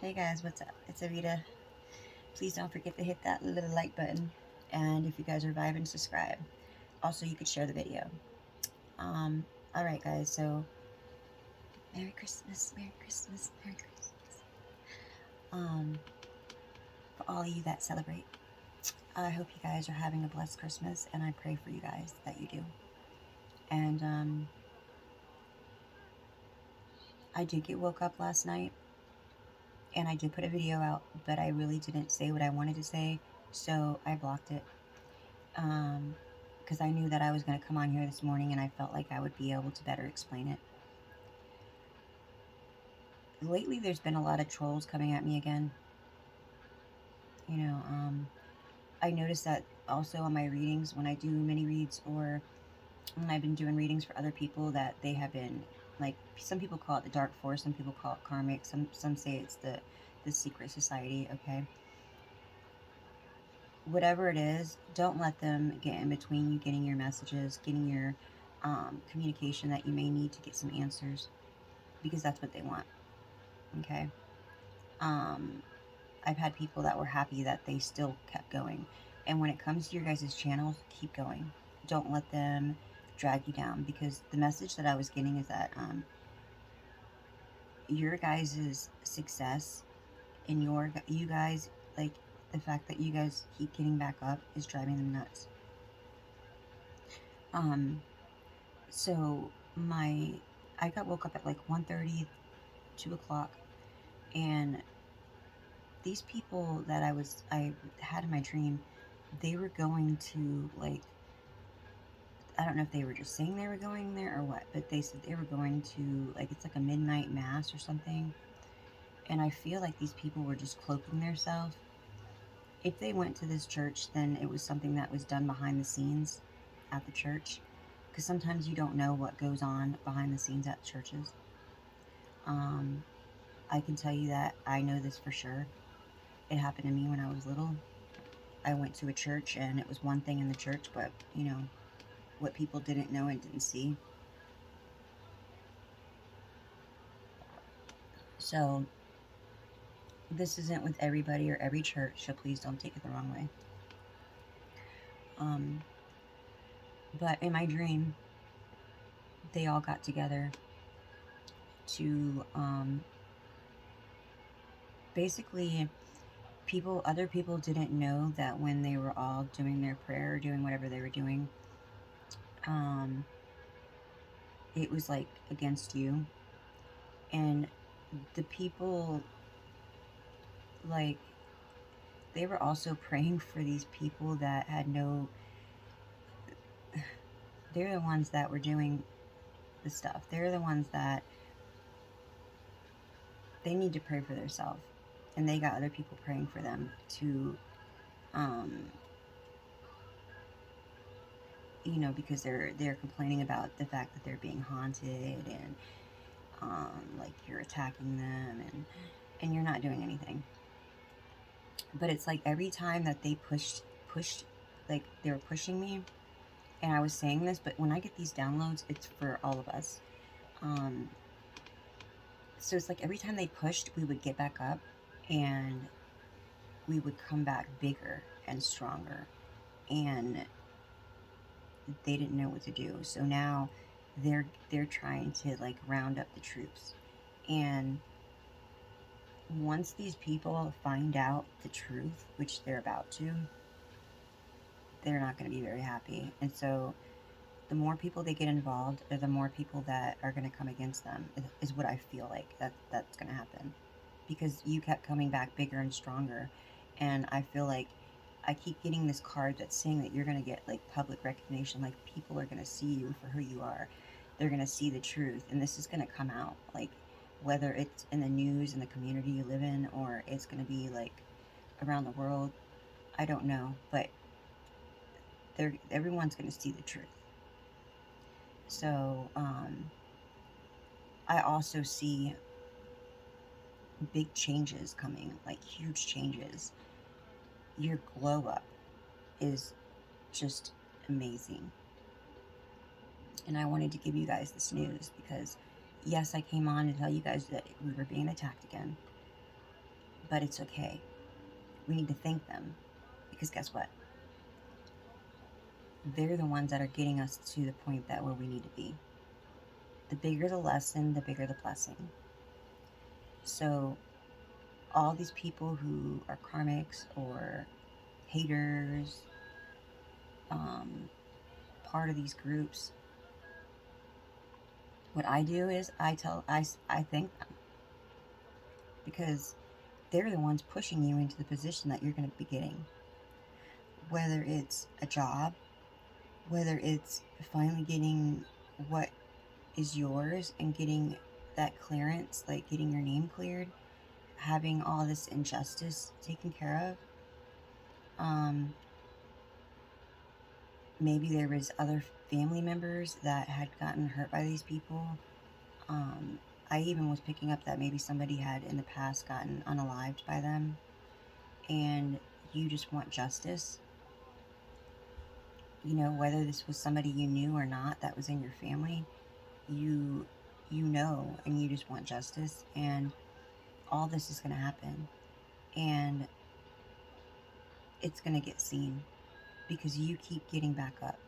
Hey guys, what's up? It's Avita. Please don't forget to hit that little like button. And if you guys are vibing, subscribe. Also, you could share the video. Um, Alright guys, so Merry Christmas, Merry Christmas, Merry Christmas. For all of you that celebrate, I hope you guys are having a blessed Christmas, and I pray for you guys that you do. And I did get woke up last night, and I did put a video out, but I really didn't say what I wanted to say, so I blocked it. Because I knew that I was going to come on here this morning, and I felt like I would be able to better explain it. Lately, there's been a lot of trolls coming at me again. You know, I noticed that also on my readings, when I do mini reads, or when I've been doing readings for other people, that they have been, like, some people call it the dark force, some people call it karmic, some say it's the secret society, okay? Whatever it is, don't let them get in between you getting your messages, getting your communication that you may need to get some answers, because that's what they want, okay? I've had people that were happy that they still kept going. And when it comes to your guys' channels, keep going. Don't let them drag you down, because the message that I was getting is that your guys' success and you guys, like, the fact that you guys keep getting back up is driving them nuts. So I got woke up at like 1:30, 2 o'clock, and these people that I had in my dream, they were going to, like, I don't know if they were just saying they were going there or what, but they said they were going to, like, it's like a midnight mass or something. And I feel like these people were just cloaking themselves. If they went to this church, then it was something that was done behind the scenes at the church, because sometimes you don't know what goes on behind the scenes at churches. I can tell you that I know this for sure. It happened to me when I was little. I went to a church, and it was one thing in the church, but, you know, what people didn't know and didn't see. So, this isn't with everybody or every church, so please don't take it the wrong way. But in my dream, they all got together to, basically, other people didn't know that when they were all doing their prayer or doing whatever they were doing, it was like against you. And the people, like, they were also praying for these people that had no, they're the ones that were doing the stuff. They're the ones that they need to pray for themselves, and they got other people praying for them to, you know, because they're complaining about the fact that they're being haunted, and like, you're attacking them, and you're not doing anything. But it's like every time that they pushed, like, they were pushing me, and I was saying this, but when I get these downloads, it's for all of us. So it's like every time they pushed, we would get back up, and we would come back bigger and stronger, and they didn't know what to do. So now they're trying to, like, round up the troops. And once these people find out the truth, which they're about to, they're not going to be very happy. And so the more people they get involved, or the more people that are going to come against them, is what I feel like that's going to happen. Because you kept coming back bigger and stronger, and I feel like I keep getting this card that's saying that you're going to get, like, public recognition. Like, people are going to see you for who you are. They're going to see the truth, and this is going to come out, like, whether it's in the news in the community you live in, or it's going to be, like, around the world. I don't know, but everyone's going to see the truth. So, I also see big changes coming, like huge changes. Your glow up is just amazing. And I wanted to give you guys this news because, yes, I came on to tell you guys that we were being attacked again. But it's okay. We need to thank them, because guess what? They're the ones that are getting us to the point that where we need to be. The bigger the lesson, the bigger the blessing. So all these people who are karmics or haters, part of these groups, what I do is I thank them, because they're the ones pushing you into the position that you're going to be getting. Whether it's a job, whether it's finally getting what is yours and getting that clearance, like getting your name cleared, having all this injustice taken care of. Maybe there was other family members that had gotten hurt by these people. I even was picking up that maybe somebody had in the past gotten unalived by them, and you just want justice. You know, whether this was somebody you knew or not that was in your family, you know, and you just want justice, and all this is going to happen, and it's going to get seen because you keep getting back up.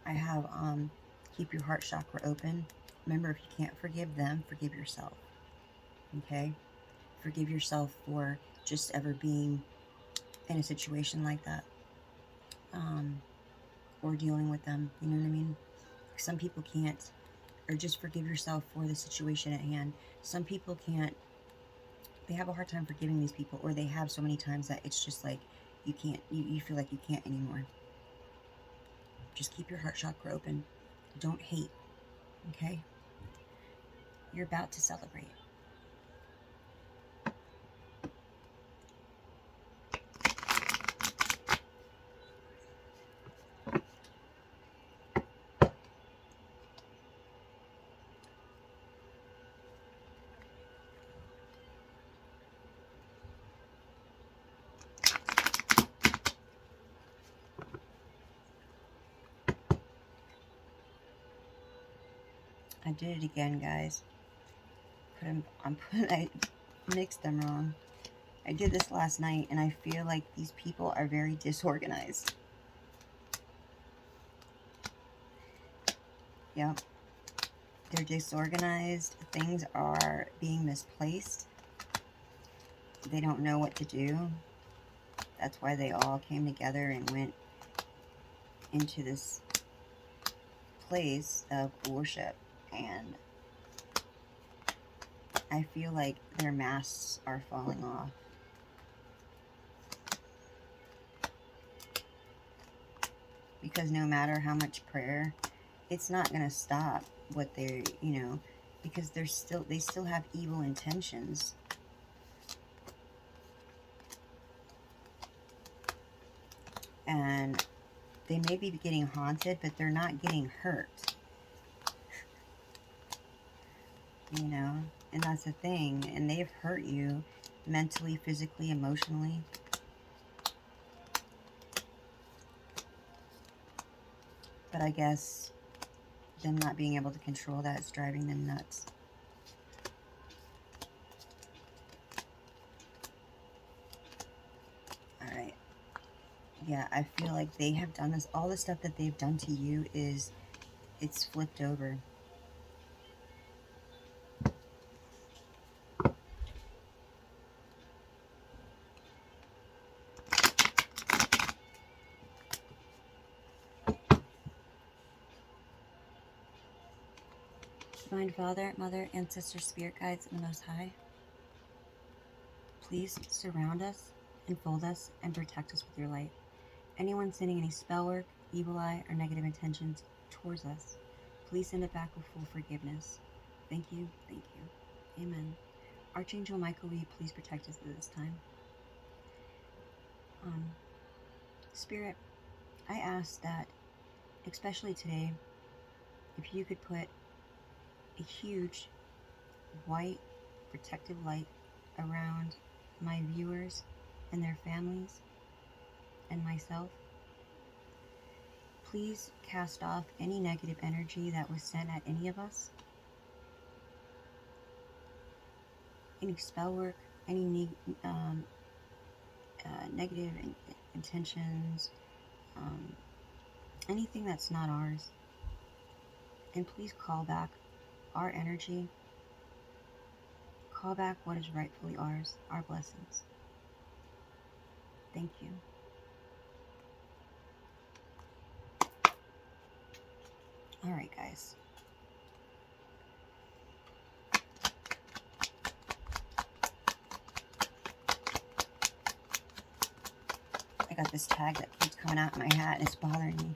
I have keep your heart chakra open. Remember, if you can't forgive them, forgive yourself. Okay? Forgive yourself for just ever being in a situation like that, or dealing with them. You know what I mean? Some people can't. Or just forgive yourself for the situation at hand. Some people can't. They have a hard time forgiving these people, or they have so many times that it's just like you can't. You feel like you can't anymore. Just keep your heart chakra open. Don't hate. Okay? You're about to celebrate. I did it again, guys. I mixed them wrong. I did this last night, and I feel like these people are very disorganized. Yep. They're disorganized. Things are being misplaced. They don't know what to do. That's why they all came together and went into this place of worship. And I feel like their masks are falling off. Because no matter how much prayer, it's not going to stop what they're, because they still have evil intentions. And they may be getting haunted, but they're not getting hurt. And that's the thing. And they've hurt you mentally, physically, emotionally. But I guess them not being able to control that is driving them nuts. Alright. Yeah, I feel like they have done this. All the stuff that they've done to you it's flipped over. Divine Father, Mother, Ancestors, Spirit Guides, and the Most High, please surround us, enfold us, and protect us with your light. Anyone sending any spell work, evil eye, or negative intentions towards us, please send it back with full forgiveness. Thank you, thank you. Amen. Archangel Michael, will you please protect us at this time? Spirit, I ask that, especially today, if you could put a huge white protective light around my viewers and their families and myself. please cast off any negative energy that was sent at any of us. Any spell work, any negative intentions, anything that's not ours. And please call back our energy. Call back what is rightfully ours, our blessings. Thank you. All right, guys. I got this tag that keeps coming out in my hat and it's bothering me.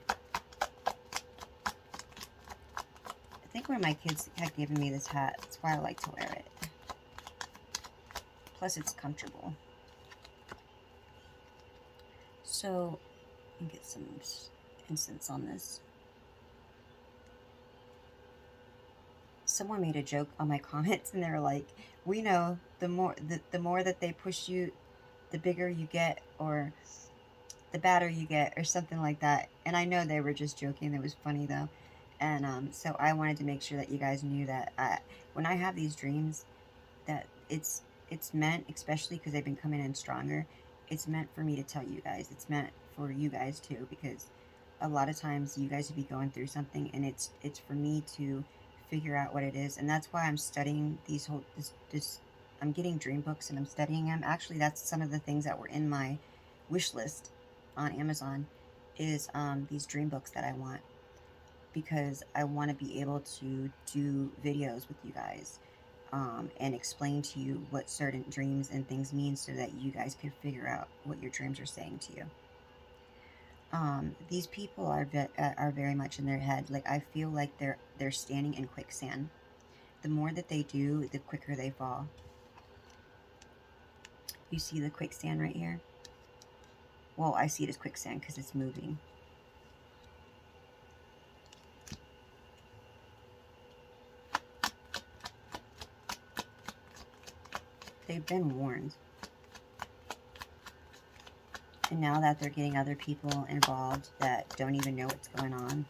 I think one of my kids had given me this hat. That's why I like to wear it. Plus, it's comfortable. So, I can get some incense on this. Someone made a joke on my comments, and they were like, "We know the more that they push you, the bigger you get, or the badder you get," or something like that. And I know they were just joking. It was funny though, and so I wanted to make sure that you guys knew that when I have these dreams, that it's meant, especially because they've been coming in stronger. It's meant for me to tell you guys. It's meant for you guys too, because a lot of times you guys would be going through something, and it's for me to figure out what it is. And that's why I'm studying these I'm getting dream books and I'm studying them. Actually, that's some of the things that were in my wish list on Amazon, is these dream books that I want, because I want to be able to do videos with you guys and explain to you what certain dreams and things mean, so that you guys can figure out what your dreams are saying to you. These people are very much in their head. Like, I feel like they're standing in quicksand. The more that they do, the quicker they fall. You see the quicksand right here? Well, I see it as quicksand because it's moving. They've been warned. And now that they're getting other people involved that don't even know what's going on,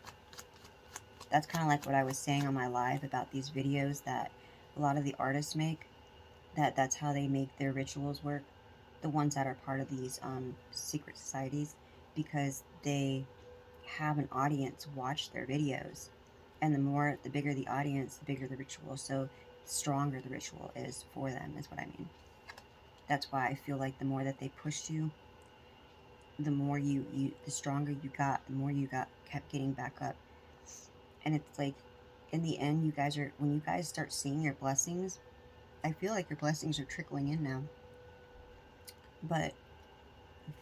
that's kind of like what I was saying on my live about these videos that a lot of the artists make, that's how they make their rituals work, the ones that are part of these secret societies, because they have an audience watch their videos, and the bigger the audience, the bigger the ritual, so the stronger the ritual is for them, is what I mean. That's why I feel like the more that they pushed you, the more the stronger you got, the more you kept getting back up. And it's like, in the end, when you guys start seeing your blessings, I feel like your blessings are trickling in now. But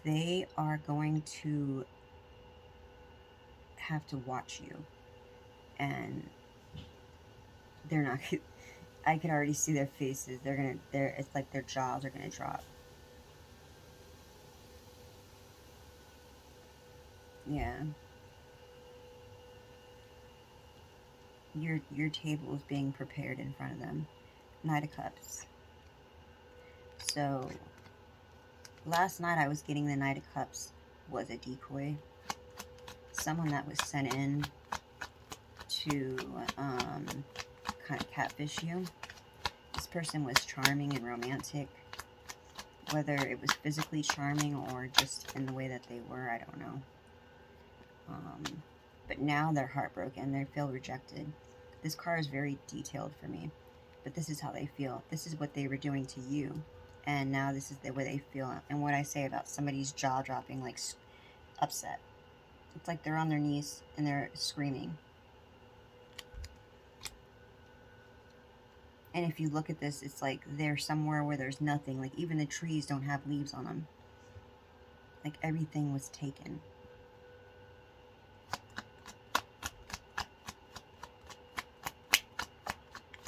they are going to have to watch you. And they're not, I can already see their faces. It's like their jaws are gonna drop. Yeah. Your table is being prepared in front of them. Knight of Cups. So, last night I was getting the Knight of Cups was a decoy. Someone that was sent in to kind of catfish you. This person was charming and romantic. Whether it was physically charming or just in the way that they were, I don't know. But now they're heartbroken. They feel rejected. This card is very detailed for me. But this is how they feel. This is what they were doing to you. And now this is the way they feel. And what I say about somebody's jaw dropping, like upset. It's like they're on their knees and they're screaming. And if you look at this, it's like they're somewhere where there's nothing. Like, even the trees don't have leaves on them. Like, everything was taken.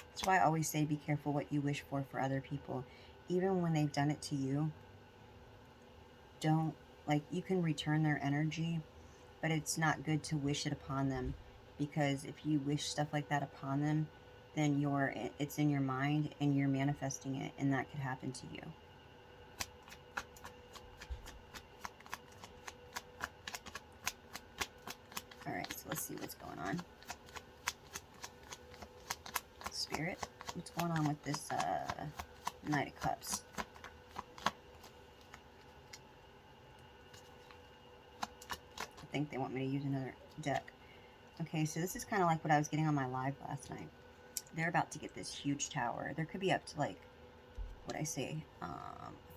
That's why I always say be careful what you wish for other people. Even when they've done it to you, don't, like, you can return their energy, but it's not good to wish it upon them. Because if you wish stuff like that upon them, then it's in your mind and you're manifesting it, and that could happen to you. All see what's going on. Spirit, what's going on with this Knight of Cups? I think they want me to use another deck. Okay, so this is kind of like what I was getting on my live last night. They're about to get this huge tower. There could be up to, like, what I say,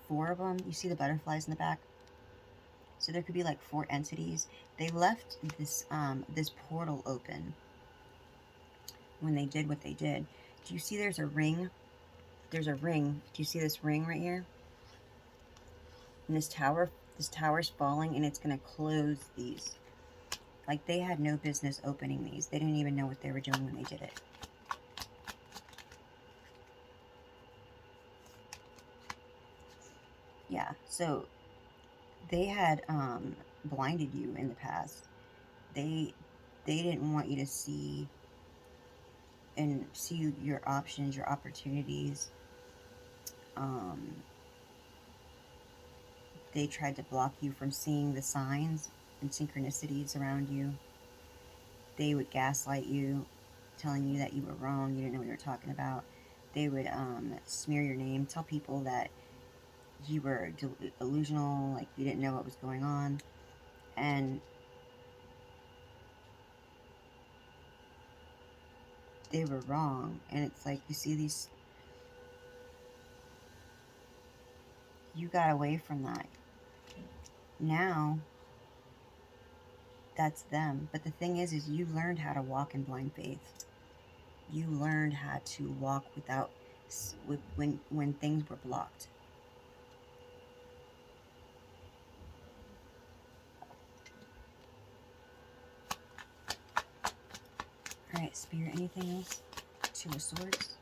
4 of them. You see the butterflies in the back? So there could be like 4 entities. They left this this portal open when they did what they did. Do you see there's a ring? There's a ring. Do you see this ring right here? And this tower's falling, and it's going to close these. Like, they had no business opening these. They didn't even know what they were doing when they did it. Yeah, so they had blinded you in the past. They didn't want you to see and see your options, your opportunities. They tried to block you from seeing the signs and synchronicities around you. They would gaslight you, telling you that you were wrong, you didn't know what you were talking about. They would smear your name, tell people that you were delusional, like you didn't know what was going on. And they were wrong. And it's like, you see these, you got away from that. Now, that's them. But the thing is you learned how to walk in blind faith. You learned how to walk without, when things were blocked. Alright, Spirit, anything else? 2 of Swords.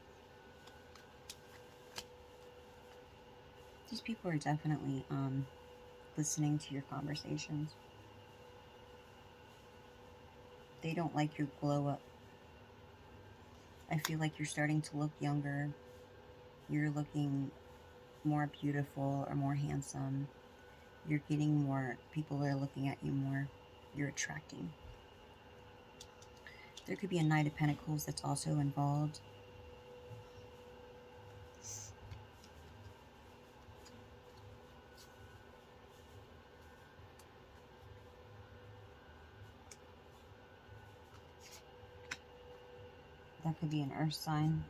These people are definitely listening to your conversations. They don't like your glow up. I feel like you're starting to look younger. You're looking more beautiful or more handsome. You're getting more, people are looking at you more. You're attracting. There could be a Knight of Pentacles that's also involved. That could be an earth sign.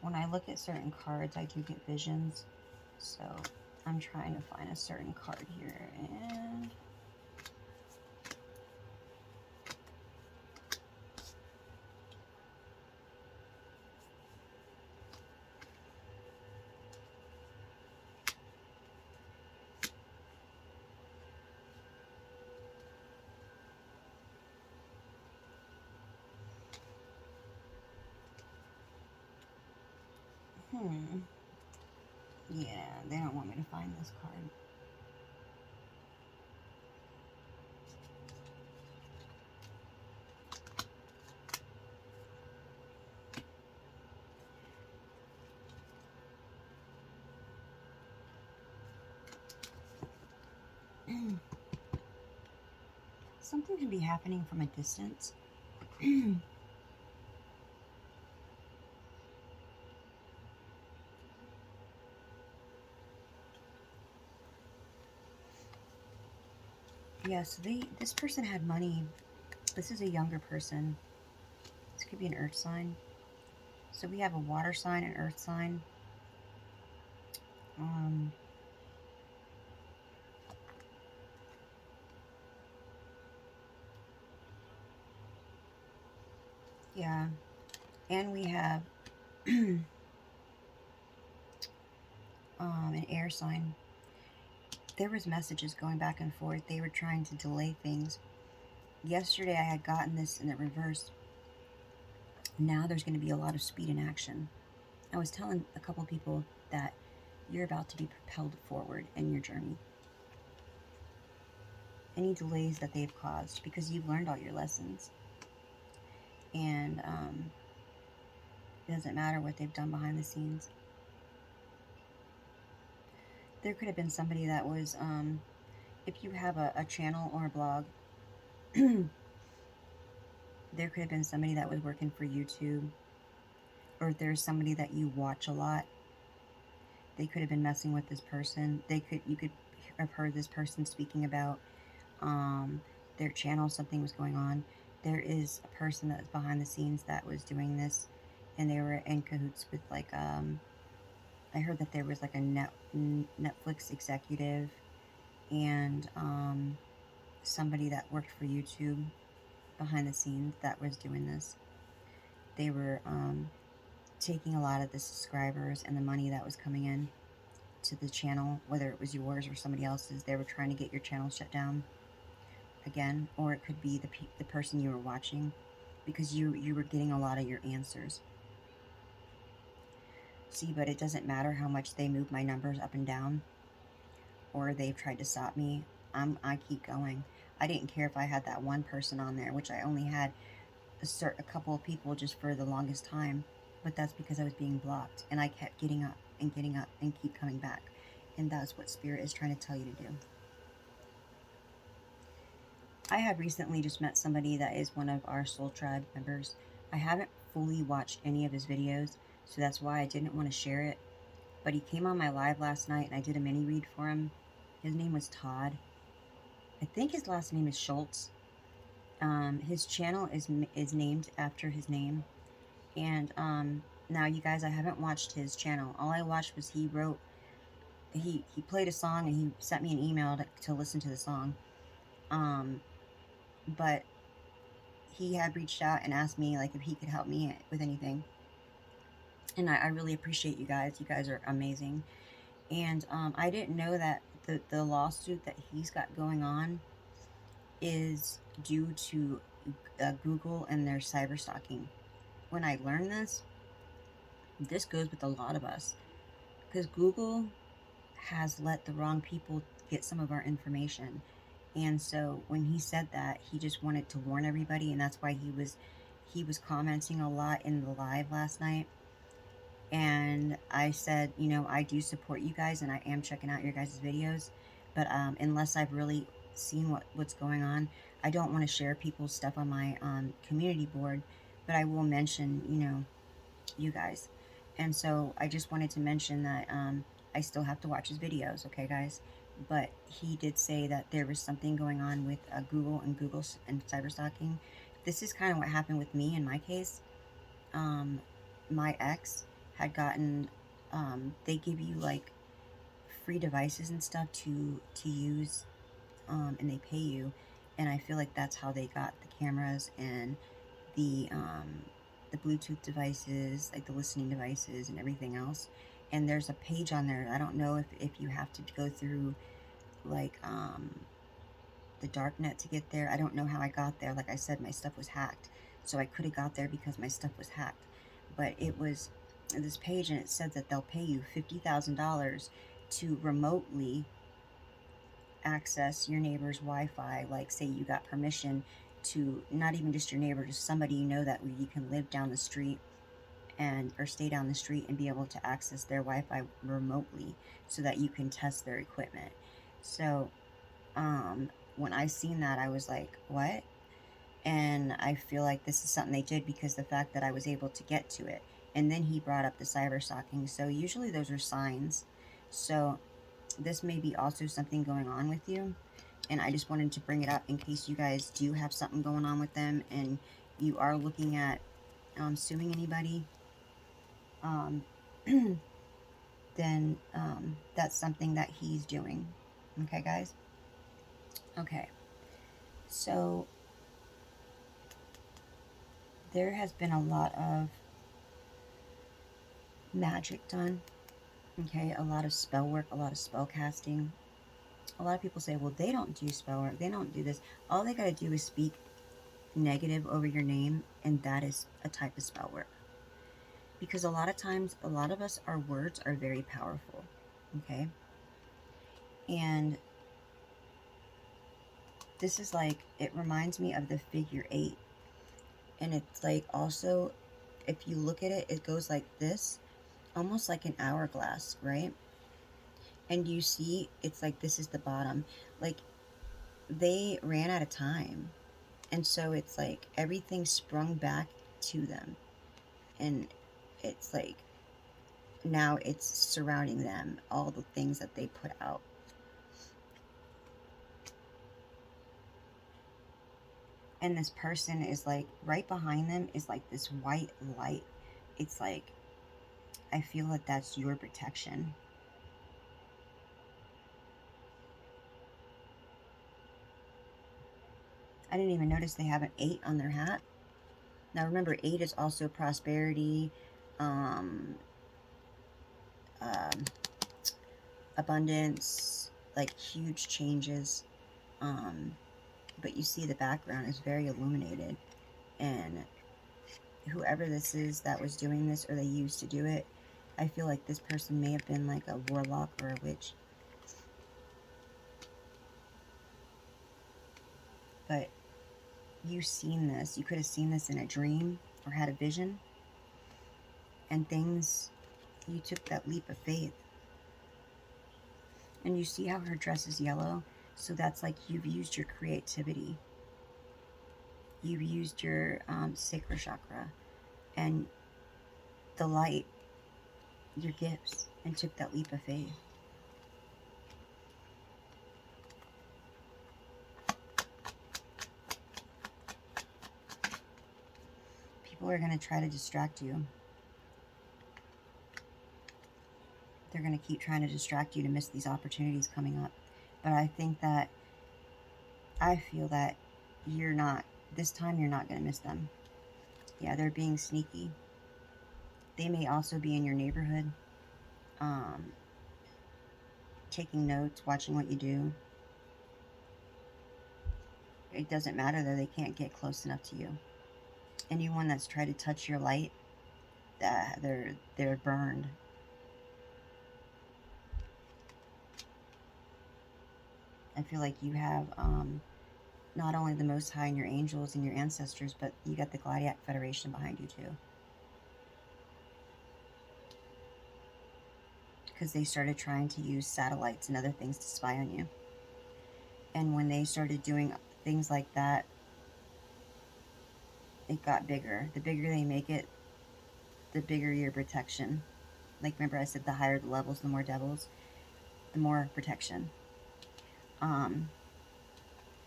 When I look at certain cards, I do get visions. So I'm trying to find a certain card here. And yeah, they don't want me to find this card. Something can be happening from a distance. Yeah, so this person had money. This is a younger person. This could be an earth sign. So we have a water sign, an earth sign. Yeah, and we have an air sign. There was messages going back and forth. They were trying to delay things. Yesterday I had gotten this in the reverse. Now there's going to be a lot of speed in action. I was telling a couple people that you're about to be propelled forward in your journey. Any delays that they've caused, because you've learned all your lessons. And it doesn't matter what they've done behind the scenes. There could have been somebody that was if you have a channel or a blog, there could have been somebody that was working for YouTube, or if there's somebody that you watch a lot, they could have been messing with this person. You could have heard this person speaking about um, their channel, something was going on. There is a person that's behind the scenes that was doing this, and they were in cahoots with like I heard that there was like a Netflix executive and somebody that worked for YouTube behind the scenes that was doing this. They were taking a lot of the subscribers and the money that was coming in to the channel, whether it was yours or somebody else's. They were trying to get your channel shut down again, or it could be the person you were watching, because you were getting a lot of your answers. See, but it doesn't matter how much they move my numbers up and down, or they've tried to stop me. I keep going. I didn't care if I had that one person on there, which I only had a couple of people just for the longest time, but that's because I was being blocked, and I kept getting up and keep coming back, and that's what Spirit is trying to tell you to do. I have recently just met somebody that is one of our Soul Tribe members. I haven't fully watched any of his videos, so that's why I didn't want to share it, but he came on my live last night and I did a mini read for him. His name was Todd. I think his last name is Schultz. His channel is named after his name, and now you guys, I haven't watched his channel. All I watched was he played a song and he sent me an email to listen to the song. But he had reached out and asked me like if he could help me with anything, and I really appreciate you guys. You guys are amazing. And I didn't know that the lawsuit that he's got going on is due to Google and their cyber stalking. When I learned this goes with a lot of us, because Google has let the wrong people get some of our information. And so when he said that, he just wanted to warn everybody, and that's why he was commenting a lot in the live last night. And I said, you know, I do support you guys, and I am checking out your guys' videos, but unless I've really seen what's going on, I don't want to share people's stuff on my community board, but I will mention, you know, you guys. And so I just wanted to mention that I still have to watch his videos, okay, guys? But he did say that there was something going on with Google and cyber stalking. This is kind of what happened with me in my case. My ex had gotten, they give you like free devices and stuff to use, and they pay you. And I feel like that's how they got the cameras and the Bluetooth devices, like the listening devices and everything else. And there's a page on there. I don't know if you have to go through like the dark net to get there. I don't know how I got there. Like I said, my stuff was hacked, so I could have got there because my stuff was hacked. But it was this page, and it said that they'll pay you $50,000 to remotely access your neighbor's Wi-Fi. Like, say you got permission to, not even just your neighbor, just somebody you know that you can live down the street and or stay down the street and be able to access their Wi-Fi remotely, so that you can test their equipment. So when I seen that, I was like, what? And I feel like this is something they did because the fact that I was able to get to it. And then he brought up the cyber stalking. So usually those are signs. So this may be also something going on with you. And I just wanted to bring it up in case you guys do have something going on with them and you are looking at suing anybody. Then that's something that he's doing. Okay, guys? Okay. So there has been a lot of magic done. Okay, a lot of spell work, a lot of spell casting. A lot of people say, well, they don't do spell work, they don't do this. All they got to do is speak negative over your name, and that is a type of spell work. Because a lot of times, a lot of us, our words are very powerful. Okay? And this is like, it reminds me of the figure 8. And it's like also, if you look at it, it goes like this, almost like an hourglass, right? And you see, it's like this is the bottom. Like, they ran out of time. And so it's like everything sprung back to them. And it's like now it's surrounding them, all the things that they put out. And this person is like, right behind them is like this white light. It's like, I feel that that's your protection. I didn't even notice they have an 8 on their hat. Now remember, 8 is also prosperity, um, um, abundance, like huge changes. But you see the background is very illuminated. And whoever this is that was doing this, or they used to do it, I feel like this person may have been like a warlock or a witch. But you've seen this. You could have seen this in a dream or had a vision. And things, you took that leap of faith. And you see how her dress is yellow? So that's like you've used your creativity. You've used your sacral chakra and the light, your gifts, and took that leap of faith. People are going to try to distract you. They're going to keep trying to distract you to miss these opportunities coming up. But I feel that this time you're not going to miss them. Yeah, they're being sneaky. They may also be in your neighborhood, taking notes, watching what you do. It doesn't matter though, they can't get close enough to you. Anyone that's tried to touch your light, they're burned. I feel like you have not only the Most High and your angels and your ancestors, but you got the Gladiac Federation behind you too. Because they started trying to use satellites and other things to spy on you. And when they started doing things like that, it got bigger. The bigger they make it, the bigger your protection. Like, remember I said the higher the levels, the more devils, the more protection.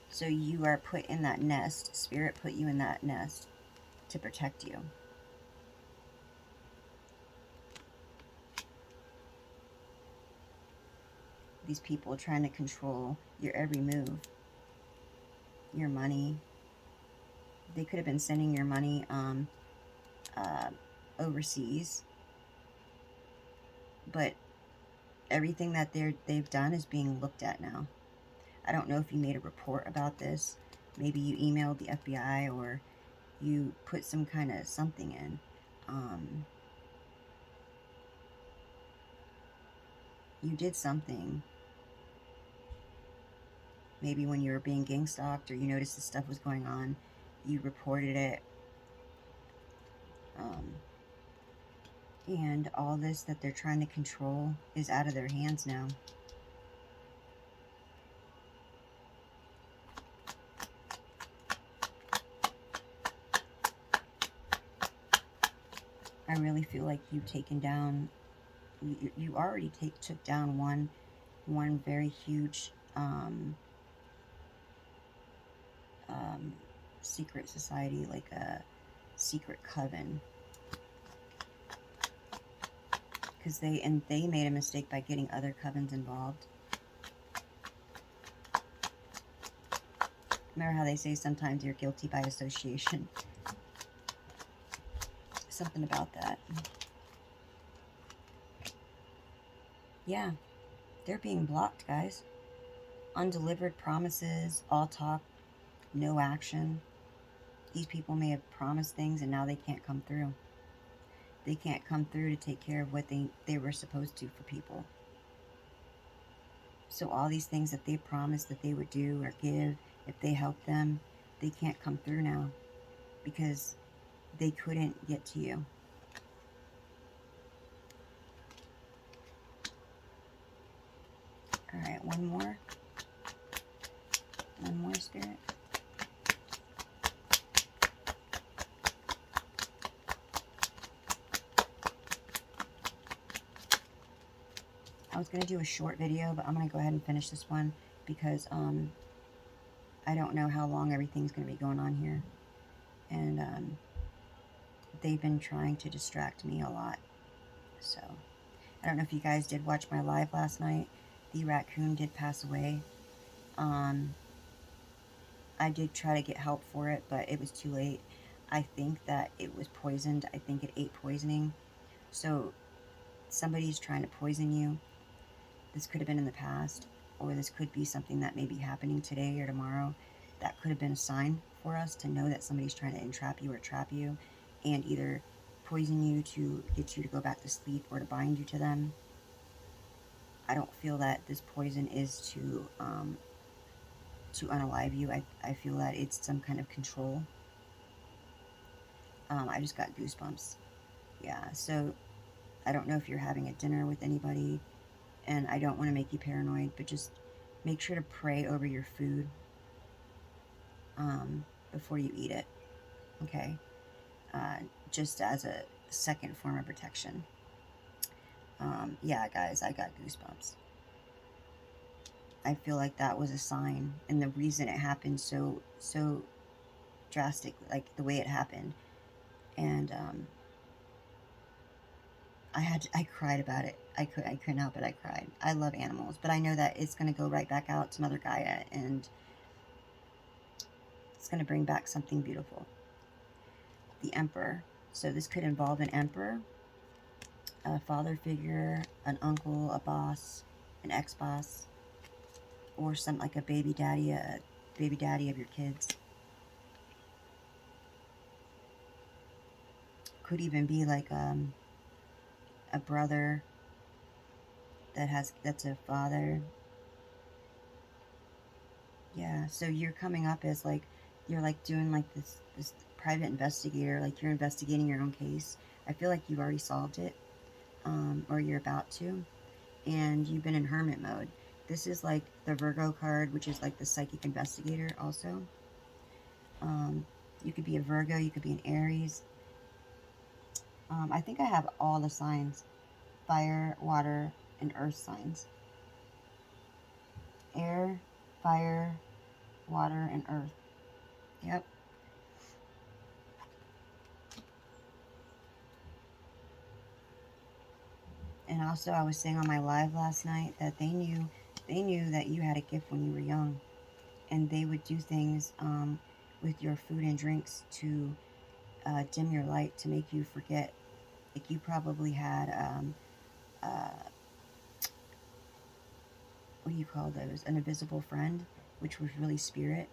So you are put in that nest. Spirit put you in that nest to protect you. These people are trying to control your every move, your money. They could have been sending your money overseas, but everything that they've done is being looked at now. I don't know if you made a report about this. Maybe you emailed the FBI or you put some kind of something in. You did something. Maybe when you were being gang stalked or you noticed this stuff was going on, you reported it. And all this that they're trying to control is out of their hands now. I really feel like you've taken down, you already took down one very huge secret society, like a secret coven. Because they made a mistake by getting other covens involved. Remember how they say sometimes you're guilty by association? Something about that. Yeah, they're being blocked, guys. Undelivered promises, all talk, no action. These people may have promised things and now they can't come through. They can't come through to take care of what they were supposed to for people. So all these things that they promised that they would do or give, if they helped them, they can't come through now because they couldn't get to you. All right, one more I was going to do a short video, but I'm going to go ahead and finish this one because I don't know how long everything's going to be going on here. And they've been trying to distract me a lot. So, I don't know if you guys did watch my live last night. The raccoon did pass away. I did try to get help for it, but it was too late. I think that it was poisoned. I think it ate poisoning. So, somebody's trying to poison you. This could have been in the past, or this could be something that may be happening today or tomorrow. That could have been a sign for us to know that somebody's trying to entrap you or trap you and either poison you to get you to go back to sleep or to bind you to them. I don't feel that this poison is to unalive you. I feel that it's some kind of control. I just got goosebumps. Yeah, so I don't know if you're having a dinner with anybody, and I don't want to make you paranoid, but just make sure to pray over your food before you eat it, okay? Just as a second form of protection. Yeah, guys, I got goosebumps. I feel like that was a sign, and the reason it happened so drastic, like the way it happened, and I cried about it. I couldn't help it. I cried. I love animals, but I know that it's going to go right back out to Mother Gaia, and it's going to bring back something beautiful. The Emperor. So this could involve an emperor, a father figure, an uncle, a boss, an ex-boss, or some like a baby daddy of your kids. Could even be like a brother that's a father. Yeah, so you're coming up as like you're like doing like this private investigator, like you're investigating your own case. I feel like you've already solved it, or you're about to, and you've been in hermit mode. This is like the Virgo card, which is like the psychic investigator also. You could be a Virgo, you could be an Aries. I think I have all the signs: fire, water, and earth signs. Air, fire, water, and earth. Yep. And also, I was saying on my live last night that they knew that you had a gift when you were young, and they would do things with your food and drinks to dim your light, to make you forget. Like you probably had what do you call those? An invisible friend, which was really spirit.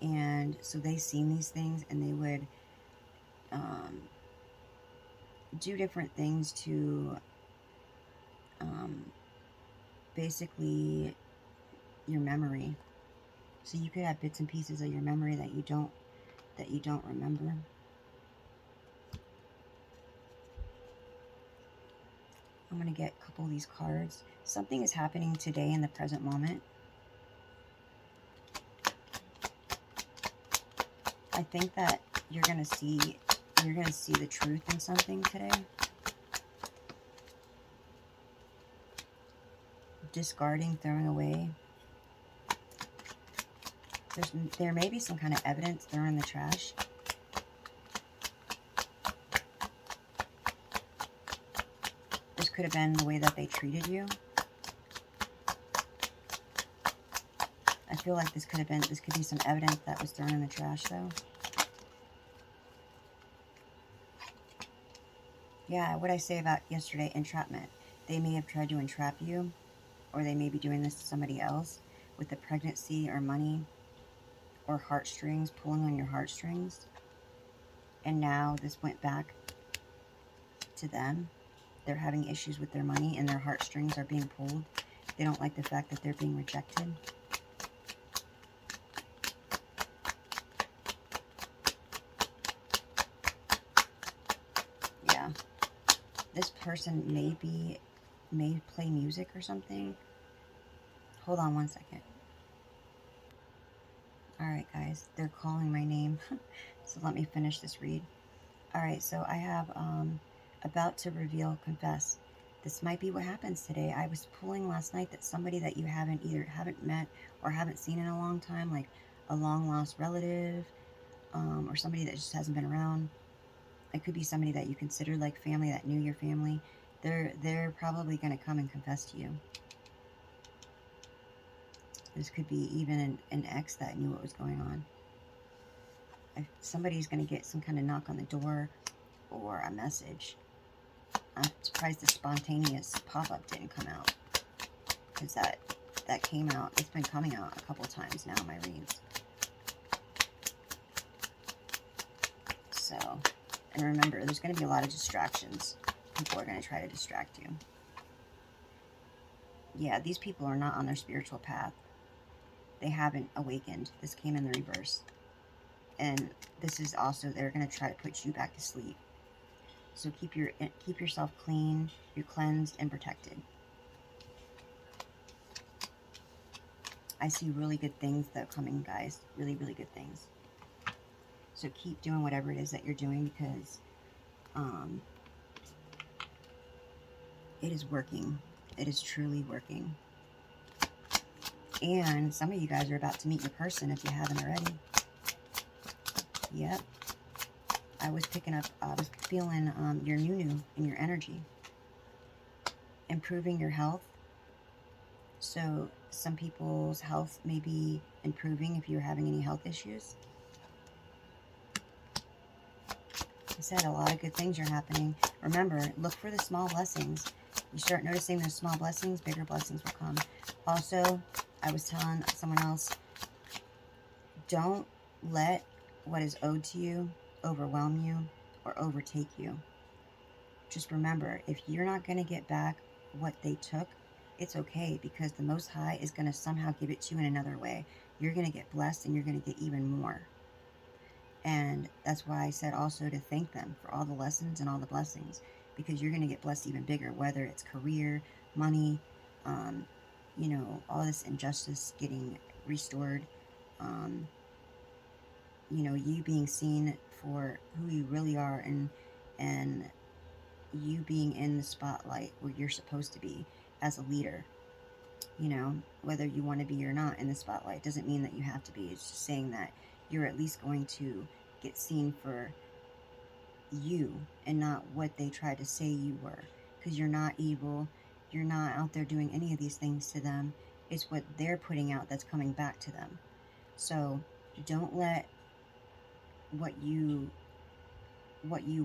And so they seen these things, and they would do different things to basically your memory. So you could have bits and pieces of your memory that you don't remember. I'm going to get a couple of these cards. Something is happening today in the present moment. I think that you're going to see the truth in something today. Discarding, throwing away. There may be some kind of evidence thrown in the trash. This could have been the way that they treated you. I feel like this could be some evidence that was thrown in the trash, though. Yeah, what I say about yesterday, entrapment. They may have tried to entrap you, or they may be doing this to somebody else with the pregnancy or money or heartstrings, pulling on your heartstrings. And now this went back to them. They're having issues with their money, and their heartstrings are being pulled. They don't like the fact that they're being rejected. Yeah. This person may play music or something. Hold on one second. Alright, guys. They're calling my name. So let me finish this read. Alright, so I have about to reveal, confess. This might be what happens today. I was pulling last night that somebody that you haven't met or haven't seen in a long time, like a long lost relative, or somebody that just hasn't been around. It could be somebody that you consider like family, that knew your family. They're probably going to come and confess to you. This could be even an ex that knew what was going on. Somebody's going to get some kind of knock on the door or a message. I'm surprised the spontaneous pop-up didn't come out, because that came out. It's been coming out a couple times now in my reads. So, and remember, there's going to be a lot of distractions. People are going to try to distract you. Yeah, these people are not on their spiritual path. They haven't awakened. This came in the reverse. And this is also, they're going to try to put you back to sleep. So keep yourself clean, you're cleansed and protected. I see really good things that are coming, guys. Really, really good things. So keep doing whatever it is that you're doing, because it is working. It is truly working. And some of you guys are about to meet your person if you haven't already. Yep. I was feeling your new in your energy. Improving your health. So some people's health may be improving if you're having any health issues. I said a lot of good things are happening. Remember, look for the small blessings. You start noticing those small blessings, bigger blessings will come. Also, I was telling someone else, don't let what is owed to you overwhelm you or overtake you. Just remember, if you're not going to get back what they took, it's okay, because the Most High is going to somehow give it to you in another way. You're going to get blessed, and you're going to get even more. And that's why I said also to thank them for all the lessons and all the blessings, because you're going to get blessed even bigger, whether it's career, money, all this injustice getting restored, you being seen for who you really are, and you being in the spotlight where you're supposed to be as a leader. Whether you want to be or not in the spotlight doesn't mean that you have to be. It's just saying that you're at least going to get seen for you and not what they tried to say you were, because you're not evil. You're not out there doing any of these things to them. It's what they're putting out that's coming back to them. So don't let what you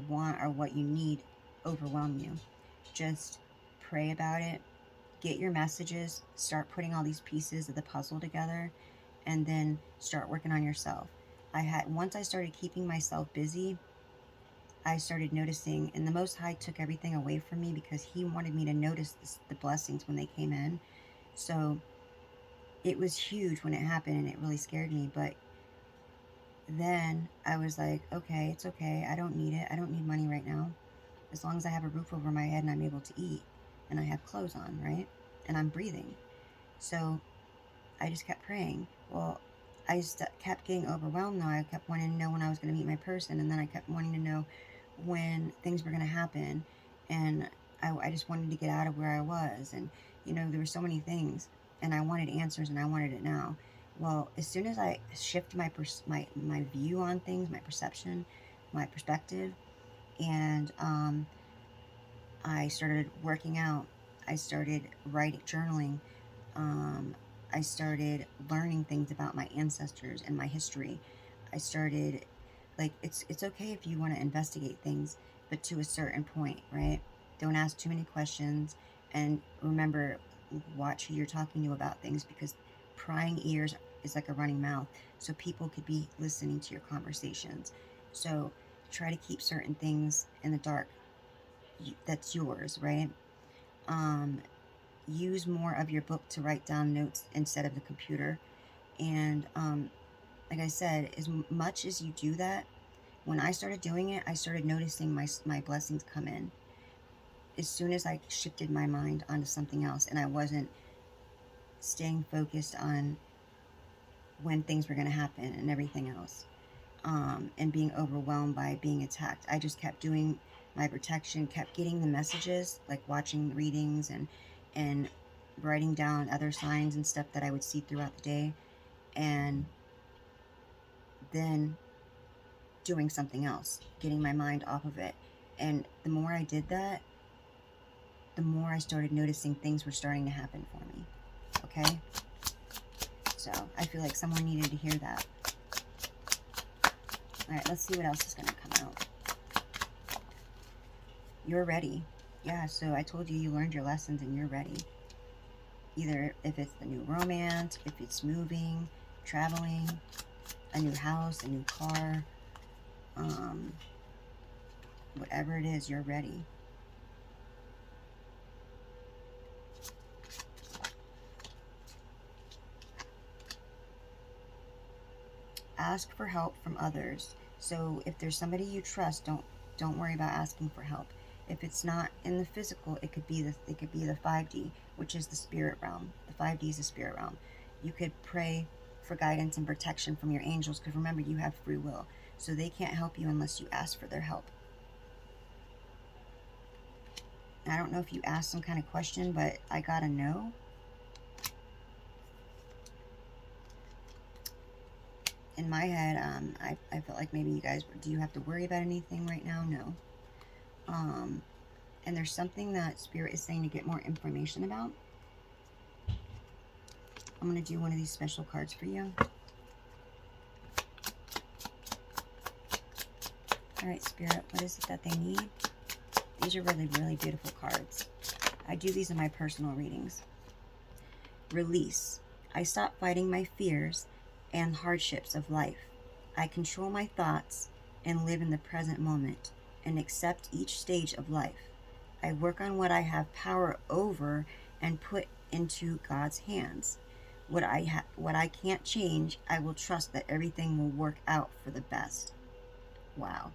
want or what you need overwhelm you. Just pray about it. Get your messages. Start putting all these pieces of the puzzle together, and then start working on yourself. Once I started keeping myself busy, I started noticing, and the Most High took everything away from me because He wanted me to notice the blessings when they came in. So it was huge when it happened, and it really scared me. But then I was like, okay, it's okay. I don't need it. I don't need money right now. As long as I have a roof over my head and I'm able to eat and I have clothes on, right? And I'm breathing. So I just kept praying. Well, I just kept getting overwhelmed though. I kept wanting to know when I was going to meet my person, and then I kept wanting to know when things were going to happen. And I just wanted to get out of where I was. And, there were so many things, and I wanted answers, and I wanted it now. Well, as soon as I shift my view on things, my perception, my perspective, and I started working out, I started journaling, I started learning things about my ancestors and my history. I started, it's okay if you want to investigate things, but to a certain point, right? Don't ask too many questions, and remember, watch who you're talking to about things, because prying ears is like a running mouth, so people could be listening to your conversations. So try to keep certain things in the dark. That's yours, right? Use more of your book to write down notes instead of the computer. And like I said, as much as you do that, when I started doing it, I started noticing my blessings come in. As soon as I shifted my mind onto something else, and I wasn't staying focused on when things were going to happen and everything else, and being overwhelmed by being attacked. I just kept doing my protection, kept getting the messages, like watching readings and writing down other signs and stuff that I would see throughout the day, and then doing something else, getting my mind off of it. And the more I did that, the more I started noticing things were starting to happen for me. Okay? So I feel like someone needed to hear that. Alright, let's see what else is going to come out. You're ready. Yeah, so I told you you learned your lessons and you're ready. Either if it's the new romance, if it's moving, traveling, a new house, a new car, whatever it is, you're ready. Ask for help from others. So if there's somebody you trust, don't worry about asking for help. If it's not in the physical, it could be the 5D, which is the spirit realm. The 5D is the spirit realm. You could pray for guidance and protection from your angels, because remember, you have free will. So they can't help you unless you ask for their help. I don't know if you asked some kind of question, but I gotta know. In my head, I felt like maybe you guys, do you have to worry about anything right now? No. And there's something that Spirit is saying to get more information about. I'm going to do one of these special cards for you. Alright, Spirit, what is it that they need? These are really, really beautiful cards. I do these in my personal readings. Release. I stop fighting my fears and hardships of life. I control my thoughts and live in the present moment and accept each stage of life. I work on what I have power over and put into God's hands. What I can't change, I will trust that everything will work out for the best. Wow.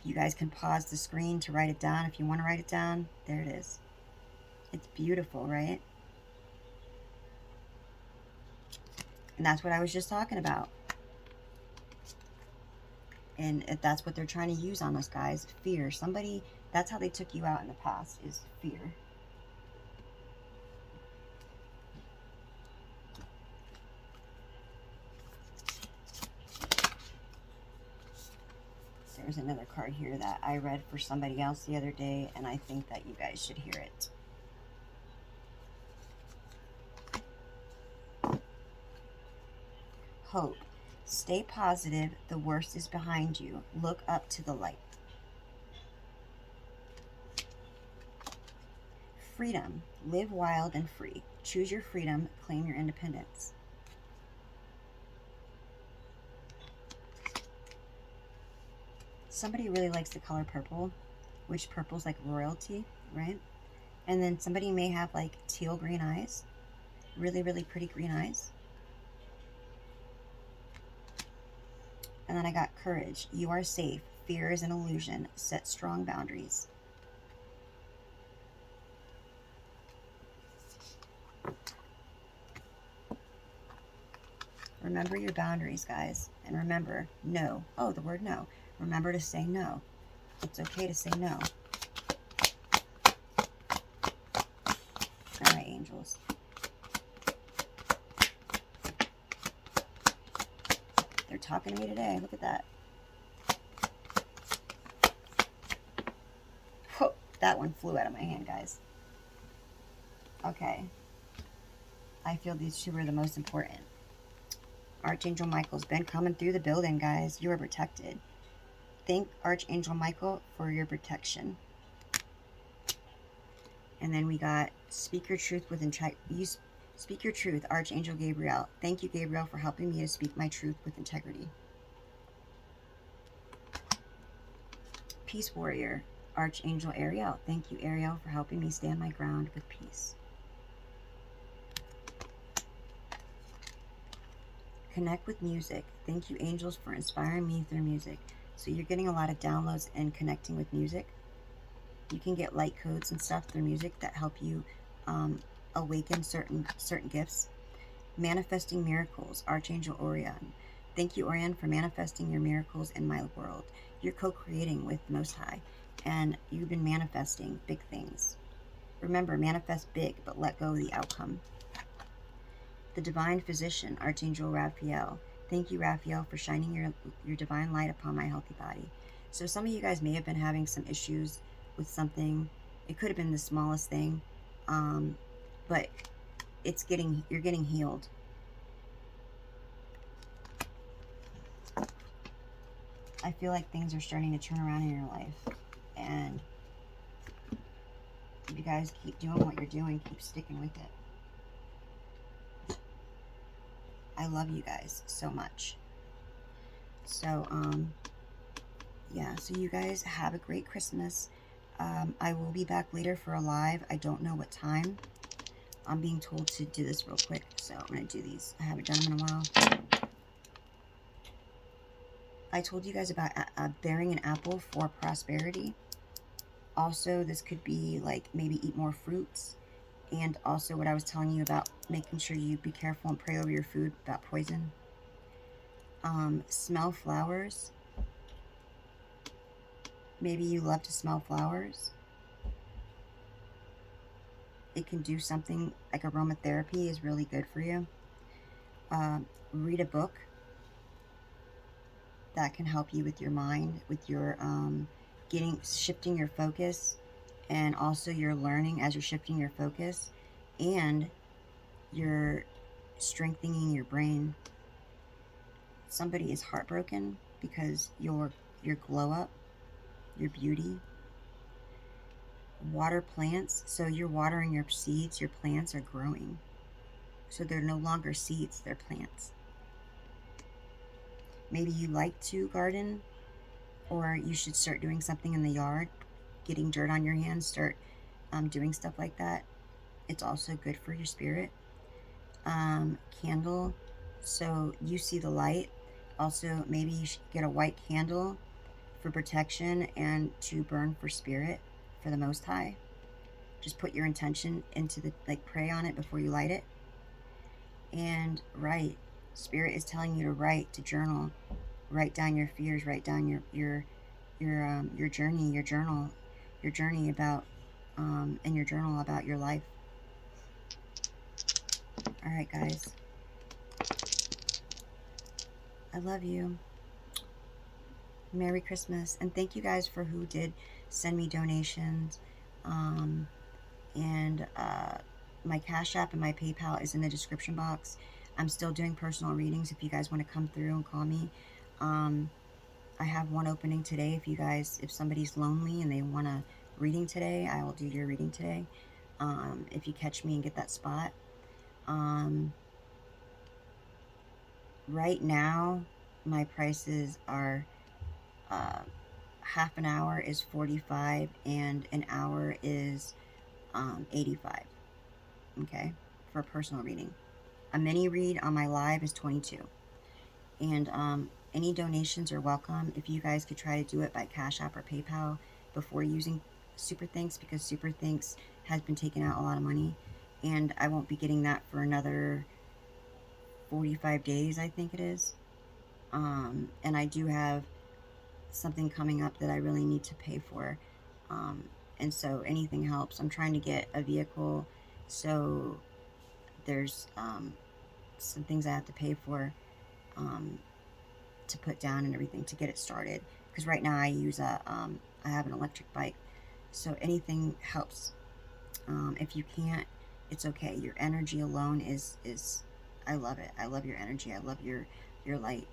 You guys can pause the screen to write it down if you want to write it down. There it is. It's beautiful, right? And that's what I was just talking about. And if that's what they're trying to use on us, guys, fear. Somebody, that's how they took you out in the past, is fear. There's another card here that I read for somebody else the other day, and I think that you guys should hear it. Hope. Stay positive. The worst is behind you. Look up to the light. Freedom. Live wild and free. Choose your freedom. Claim your independence. Somebody really likes the color purple, which purple's like royalty, right? And then somebody may have like teal green eyes. Really, really pretty green eyes. And then I got courage. You are safe. Fear is an illusion. Set strong boundaries. Remember your boundaries, guys. And remember, no. Oh, the word no. Remember to say no. It's okay to say no. All right, angels. They're talking to me today. Look at that. Whoa, that one flew out of my hand, guys. Okay. I feel these two are the most important. Archangel Michael's been coming through the building, guys. You are protected. Thank Archangel Michael for your protection. And then we got speak your truth with integrity. Speak your truth, Archangel Gabriel. Thank you, Gabriel, for helping me to speak my truth with integrity. Peace Warrior, Archangel Ariel. Thank you, Ariel, for helping me stand my ground with peace. Connect with music. Thank you, angels, for inspiring me through music. So you're getting a lot of downloads and connecting with music. You can get light codes and stuff through music that help you awaken certain gifts. Manifesting miracles, Archangel Orion. Thank you, Orion, for manifesting your miracles in my world. You're co-creating with the Most High, and you've been manifesting big things. Remember, manifest big, but let go of the outcome. The Divine Physician, Archangel Raphael. Thank you, Raphael, for shining your divine light upon my healthy body. So some of you guys may have been having some issues with something. It could have been the smallest thing, but you're getting healed. I feel like things are starting to turn around in your life, and if you guys keep doing what you're doing, keep sticking with it. I love you guys so much. So, yeah, so you guys have a great Christmas. I will be back later for a live. I don't know what time. I'm being told to do this real quick, so I'm going to do these. I haven't done them in a while. I told you guys about bearing an apple for prosperity. Also, this could be like maybe eat more fruits. And also what I was telling you about making sure you be careful and pray over your food about poison. Smell flowers. Maybe you love to smell flowers. It can do something like aromatherapy is really good for you. Read a book that can help you with your mind, with your shifting your focus, and also you're learning as you're shifting your focus, and you're strengthening your brain. Somebody is heartbroken because your glow up, your beauty. Water plants. So you're watering your seeds. Your plants are growing. So they're no longer seeds, they're plants. Maybe you like to garden, or you should start doing something in the yard, getting dirt on your hands, start doing stuff like that. It's also good for your spirit. Candle. So you see the light. Also, maybe you should get a white candle for protection and to burn for spirit, for the Most High. Just put your intention into the, pray on it before you light it. And write. Spirit is telling you to write, to journal. Write down your fears, write down your journey, your journey about, in your journal about your life. All right, guys. I love you. Merry Christmas. And thank you guys for who did send me donations. My Cash App and my PayPal is in the description box. I'm still doing personal readings if you guys want to come through and call me. I have one opening today. If somebody's lonely and they want a reading today, I will do your reading today. If you catch me and get that spot. Right now, my prices are half an hour is $45 and an hour is $85. Okay, for a personal reading. A mini read on my live is $22. And any donations are welcome. If you guys could try to do it by Cash App or PayPal before using Super Thanks, because Super Thanks has been taking out a lot of money, and I won't be getting that for another 45 days, I think it is. And I do have something coming up that I really need to pay for. And so anything helps. I'm trying to get a vehicle, so there's some things I have to pay for to put down and everything to get it started. Because right now I use I have an electric bike, so anything helps. If you can't, it's okay. Your energy alone is I love it. I love your energy. I love your light.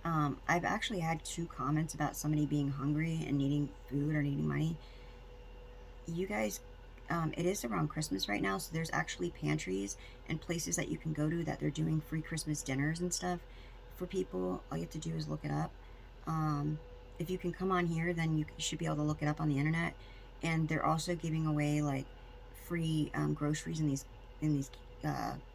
I've actually had 2 comments about somebody being hungry and needing food or needing money. You guys, it is around Christmas right now, so there's actually pantries and places that you can go to that they're doing free Christmas dinners and stuff for people. All you have to do is look it up. If you can come on here, then you should be able to look it up on the internet. And they're also giving away like free groceries in these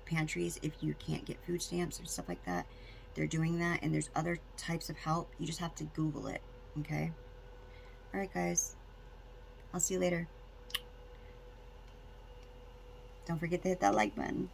pantries if you can't get food stamps or stuff like that. They're doing that, and there's other types of help. You just have to Google it, okay? All right, guys. I'll see you later. Don't forget to hit that like button.